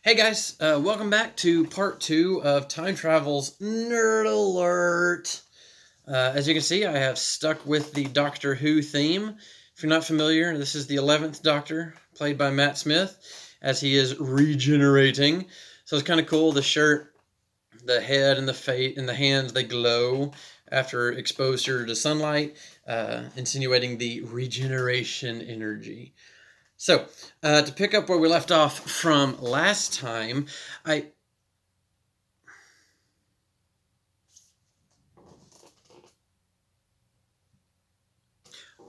Hey guys, welcome back to part two of Time Travel's Nerd Alert. As you can see, I have stuck with the Doctor Who theme. If you're not familiar, this is the 11th Doctor, played by Matt Smith, as he is regenerating. So it's kind of cool. The shirt, the head, and the face, and the hands, they glow after exposure to sunlight, insinuating the regeneration energy. So, to pick up where we left off from last time, I.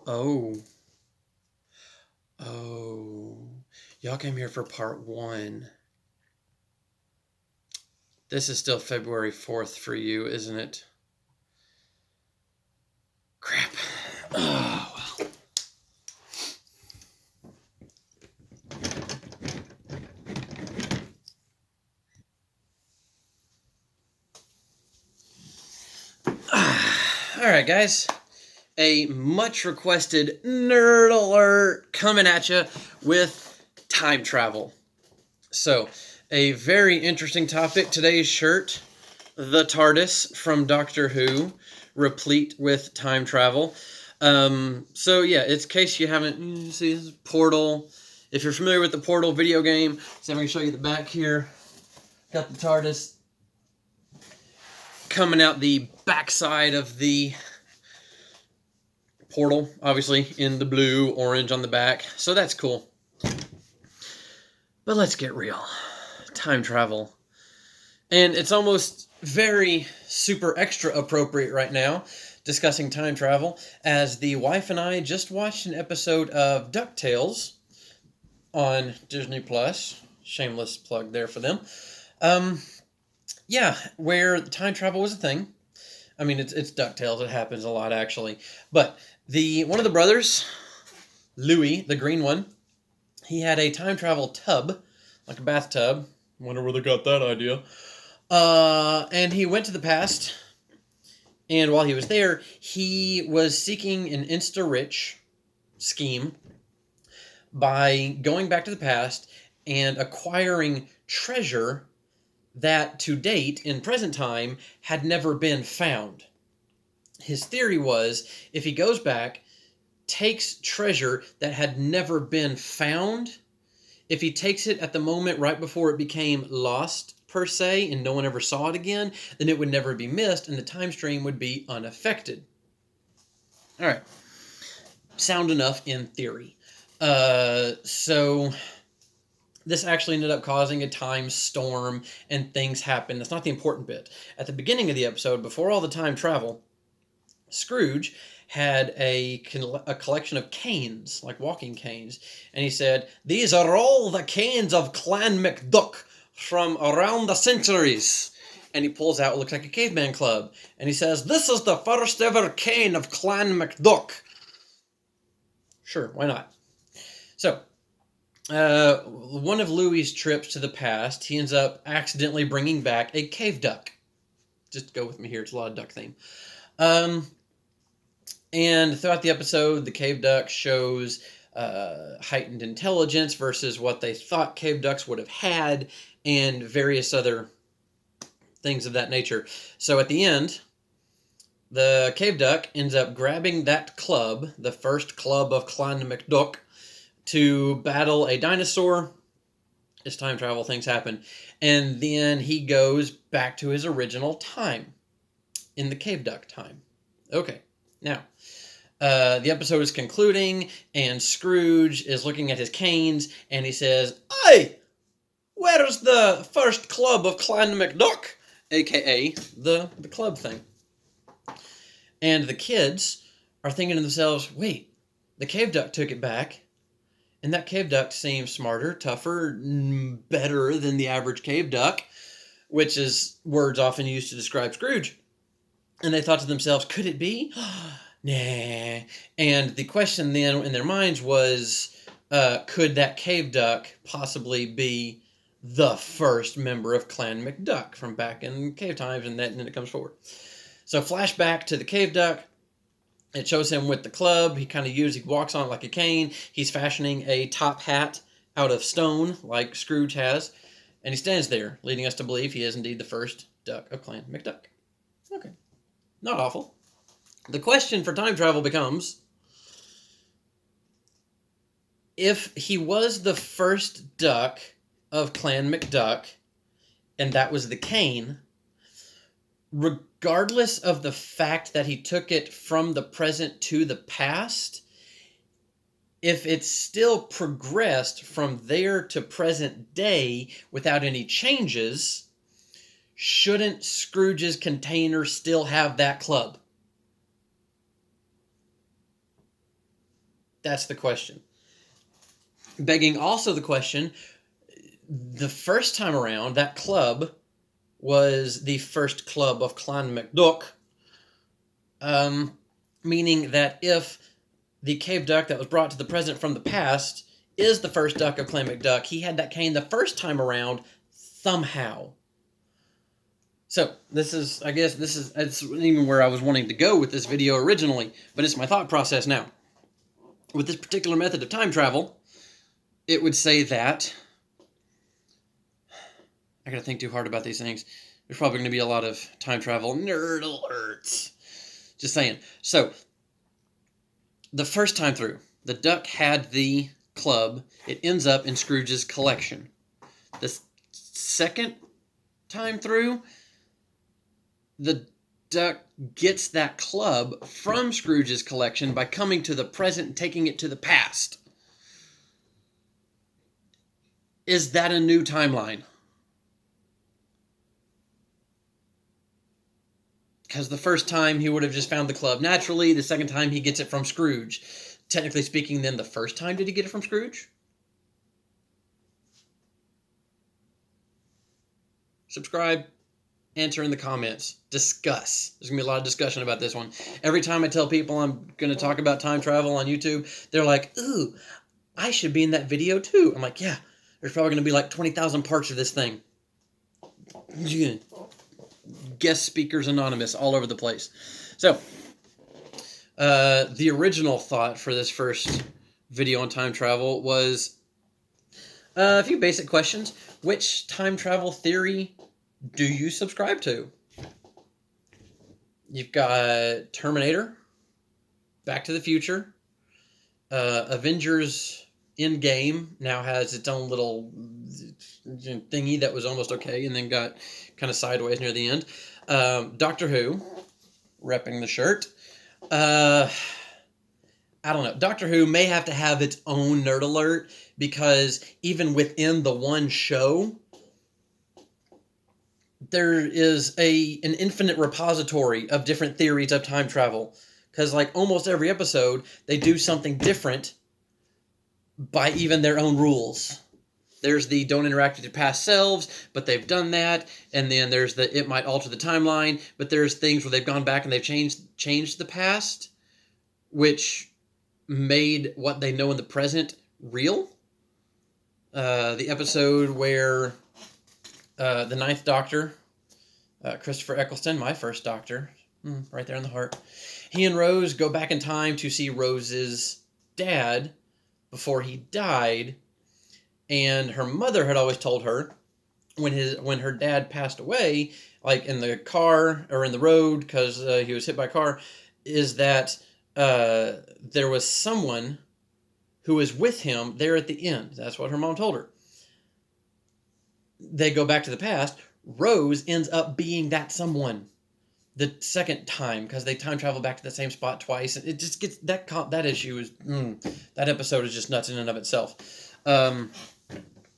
Oh. Oh. Y'all came here for part one. This is still February 4th for you, isn't it? Crap. Oh, well. Alright, guys. A much requested nerd alert coming at you with time travel. So, a very interesting topic. Today's shirt, the TARDIS from Doctor Who, replete with time travel. So yeah, it's in case you haven't see this is Portal. If you're familiar with the Portal video game, so I'm going to show you the back here. Got the TARDIS coming out the backside of the portal, obviously in the blue, orange on the back. So that's cool. But let's get real. Time travel. And it's almost very super extra appropriate right now, discussing time travel, as the wife and I just watched an episode of DuckTales on Disney Plus. Shameless plug there for them. Yeah, where time travel was a thing. I mean, it's DuckTales. It happens a lot, actually. But one of the brothers, Louis, the green one, he had a time travel tub, like a bathtub. Wonder where they got that idea. And he went to the past, and while he was there, he was seeking an insta-rich scheme by going back to the past and acquiring treasure that, to date, in present time, had never been found. His theory was, if he goes back, takes treasure that had never been found, if he takes it at the moment right before it became lost, per se, and no one ever saw it again, then it would never be missed, and the time stream would be unaffected. All right. Sound enough in theory. So this actually ended up causing a time storm, and things happened. That's not the important bit. At the beginning of the episode, before all the time travel, Scrooge had a collection of canes, like walking canes, and he said, "These are all the canes of Clan McDuck from around the centuries." And he pulls out what looks like a caveman club, and he says, "This is the first ever cane of Clan McDuck." Sure, why not? So, one of Louis's trips to the past, he ends up accidentally bringing back a cave duck. Just go with me here, it's a lot of duck theme. And throughout the episode, the cave duck shows heightened intelligence versus what they thought cave ducks would have had, and various other things of that nature. So at the end, the cave duck ends up grabbing that club, the first club of Clan McDuck, to battle a dinosaur. As time travel things happen. And then he goes back to his original time, in the cave duck time. Okay, now, the episode is concluding, and Scrooge is looking at his canes, and he says, "Hey, where's the first club of Clan McDuck?" A.K.A. the club thing. And the kids are thinking to themselves, wait, the cave duck took it back, and that cave duck seems smarter, tougher, better than the average cave duck, which is words often used to describe Scrooge. And they thought to themselves, could it be? Nah. And the question then in their minds was, could that cave duck possibly be the first member of Clan McDuck from back in cave times? And then it comes forward. So flashback to the cave duck. It shows him with the club. He walks on it like a cane. He's fashioning a top hat out of stone, like Scrooge has. And he stands there, leading us to believe he is indeed the first duck of Clan McDuck. Okay. Not awful. The question for time travel becomes, if he was the first duck of Clan McDuck, and that was the cane, regardless of the fact that he took it from the present to the past, if it still progressed from there to present day without any changes, shouldn't Scrooge's container still have that club? That's the question. Begging also the question, the first time around, that club was the first club of Clan McDuck, meaning that if the cave duck that was brought to the present from the past is the first duck of Clan McDuck, he had that cane the first time around somehow. So, it's even where I was wanting to go with this video originally, but it's my thought process now. With this particular method of time travel, it would say that, I gotta think too hard about these things. There's probably going to be a lot of time travel nerd alerts. Just saying. So, the first time through, the duck had the club. It ends up in Scrooge's collection. The second time through, the duck gets that club from Scrooge's collection by coming to the present and taking it to the past. Is that a new timeline? Because the first time he would have just found the club naturally. The second time he gets it from Scrooge. Technically speaking, then the first time did he get it from Scrooge? Subscribe. Answer in the comments. Discuss. There's going to be a lot of discussion about this one. Every time I tell people I'm going to talk about time travel on YouTube, they're like, ooh, I should be in that video too. I'm like, yeah, there's probably going to be like 20,000 parts of this thing. Yeah. Guest speakers anonymous all over the place. So, the original thought for this first video on time travel was a few basic questions. Which time travel theory do you subscribe to? You've got Terminator, Back to the Future, Avengers Endgame now has its own little thingy that was almost okay and then got kind of sideways near the end. Doctor Who, repping the shirt. I don't know. Doctor Who may have to have its own nerd alert because even within the one show, there is an infinite repository of different theories of time travel. Because like almost every episode, they do something different by even their own rules. There's the don't interact with your past selves, but they've done that. And then there's the it might alter the timeline, but there's things where they've gone back and they've changed the past, which made what they know in the present real. The episode where the Ninth Doctor, Christopher Eccleston, my first Doctor, right there in the heart, he and Rose go back in time to see Rose's dad before he died, and her mother had always told her when her dad passed away, like in the car or in the road because he was hit by a car, is that there was someone who was with him there at the end. That's what her mom told her. They go back to the past. Rose ends up being that someone the second time because they time travel back to the same spot twice. And it just gets that issue is that episode is just nuts in and of itself.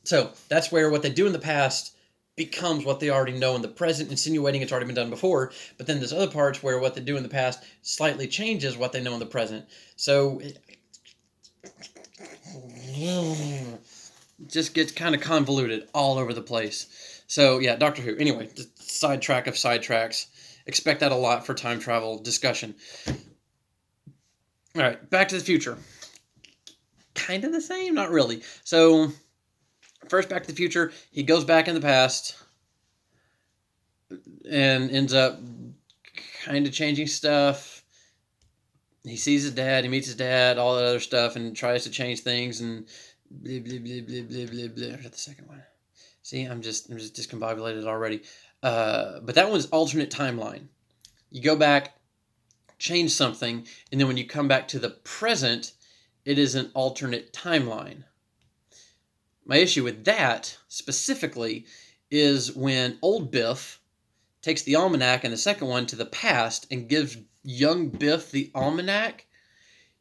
So that's where what they do in the past becomes what they already know in the present, insinuating it's already been done before. But then there's other parts where what they do in the past slightly changes what they know in the present. So it just gets kind of convoluted all over the place. So yeah, Doctor Who. Anyway, the sidetrack of sidetracks. Expect that a lot for time travel discussion. All right, Back to the Future. Kind of the same, not really. So, first Back to the Future, he goes back in the past and ends up kind of changing stuff. He sees his dad, he meets his dad, all that other stuff, and tries to change things, and blah, blah, blah, blah, blah, blah, blah. What's the second one? See, I'm just discombobulated already. But that one's alternate timeline. You go back, change something, and then when you come back to the present, it is an alternate timeline. My issue with that specifically is when old Biff takes the almanac and the second one to the past and gives young Biff the almanac.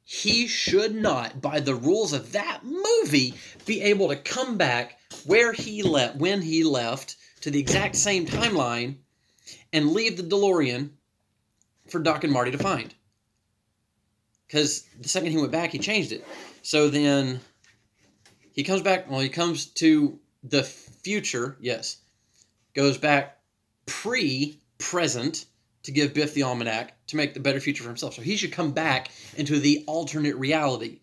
He should not, by the rules of that movie, be able to come back where he left, when he left, to the exact same timeline and leave the DeLorean for Doc and Marty to find. Because the second he went back, he changed it. So then he comes back, well, he comes to the future, yes, goes back pre-present to give Biff the almanac to make the better future for himself. So he should come back into the alternate reality,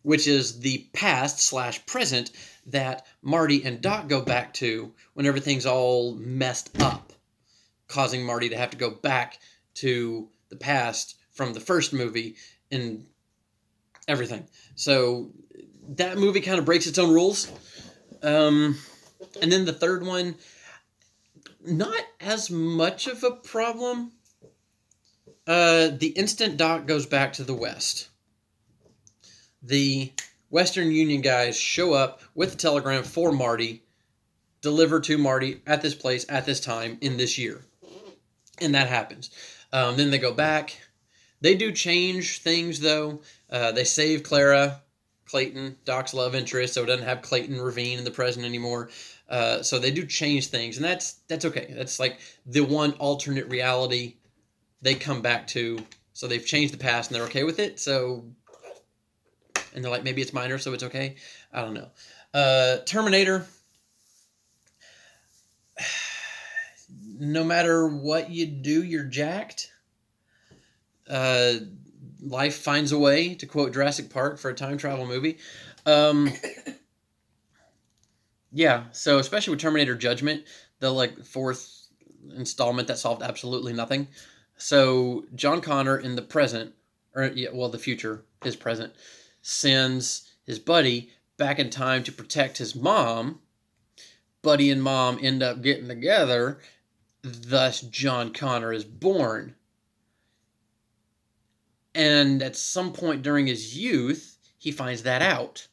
which is the past/present that Marty and Doc go back to when everything's all messed up, causing Marty to have to go back to the past from the first movie and everything. So that movie kind of breaks its own rules. And then the third one, not as much of a problem. The instant Doc goes back to the West, the Western Union guys show up with a telegram for Marty, deliver to Marty at this place, at this time, in this year. And that happens. Then they go back. They do change things, though. They save Clayton, Doc's love interest, so it doesn't have Clayton Ravine in the present anymore. So they do change things, and that's okay. That's like the one alternate reality they come back to. So they've changed the past, and they're okay with it. So, and they're like, maybe it's minor, so it's okay. I don't know. Terminator. No matter what you do, you're jacked. Life finds a way, to quote Jurassic Park for a time travel movie. Yeah, so especially with Terminator Judgment, the fourth installment that solved absolutely nothing. So John Connor in the present, the future, his present, sends his buddy back in time to protect his mom. Buddy and mom end up getting together. Thus, John Connor is born. And at some point during his youth, he finds that out.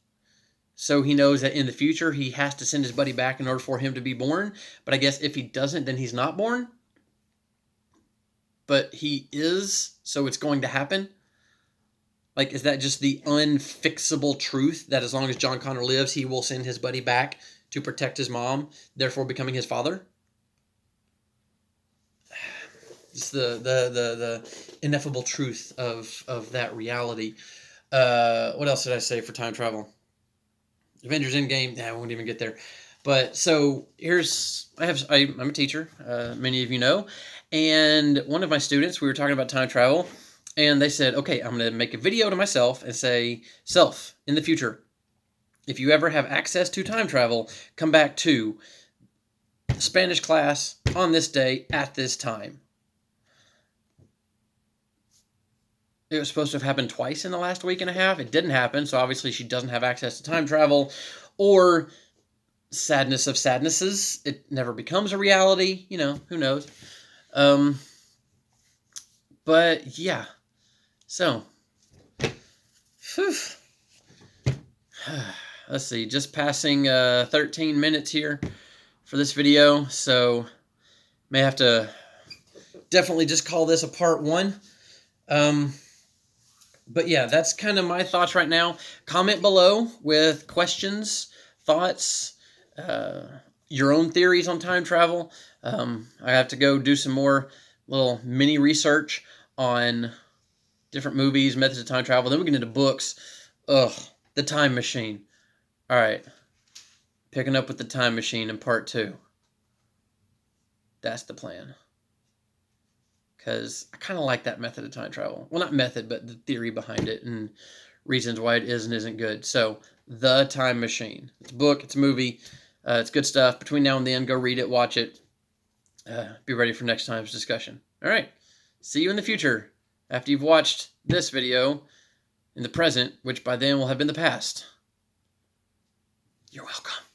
So he knows that in the future, he has to send his buddy back in order for him to be born. But I guess if he doesn't, then he's not born. But he is, so it's going to happen. Is that just the unfixable truth that as long as John Connor lives, he will send his buddy back to protect his mom, therefore becoming his father? It's the ineffable truth of that reality. What else did I say for time travel? Avengers Endgame, I won't even get there. But so I'm a teacher, many of you know, and one of my students, we were talking about time travel, and they said, okay, I'm going to make a video to myself and say, self, in the future, if you ever have access to time travel, come back to Spanish class on this day at this time. It was supposed to have happened twice in the last week and a half. It didn't happen, so obviously she doesn't have access to time travel. Or, sadness of sadnesses, it never becomes a reality. Who knows? But, yeah. So, let's see, just passing 13 minutes here for this video. So, may have to definitely just call this a part 1. But yeah, that's kind of my thoughts right now. Comment below with questions, thoughts, your own theories on time travel. I have to go do some more little mini research on different movies, methods of time travel. Then we get into books. The Time Machine. All right. Picking up with The Time Machine in part 2. That's the plan. Because I kind of like that method of time travel. Well, not method, but the theory behind it and reasons why it is and isn't good. So, The Time Machine. It's a book. It's a movie. It's good stuff. Between now and then, go read it, watch it. Be ready for next time's discussion. All right. See you in the future after you've watched this video in the present, which by then will have been the past. You're welcome.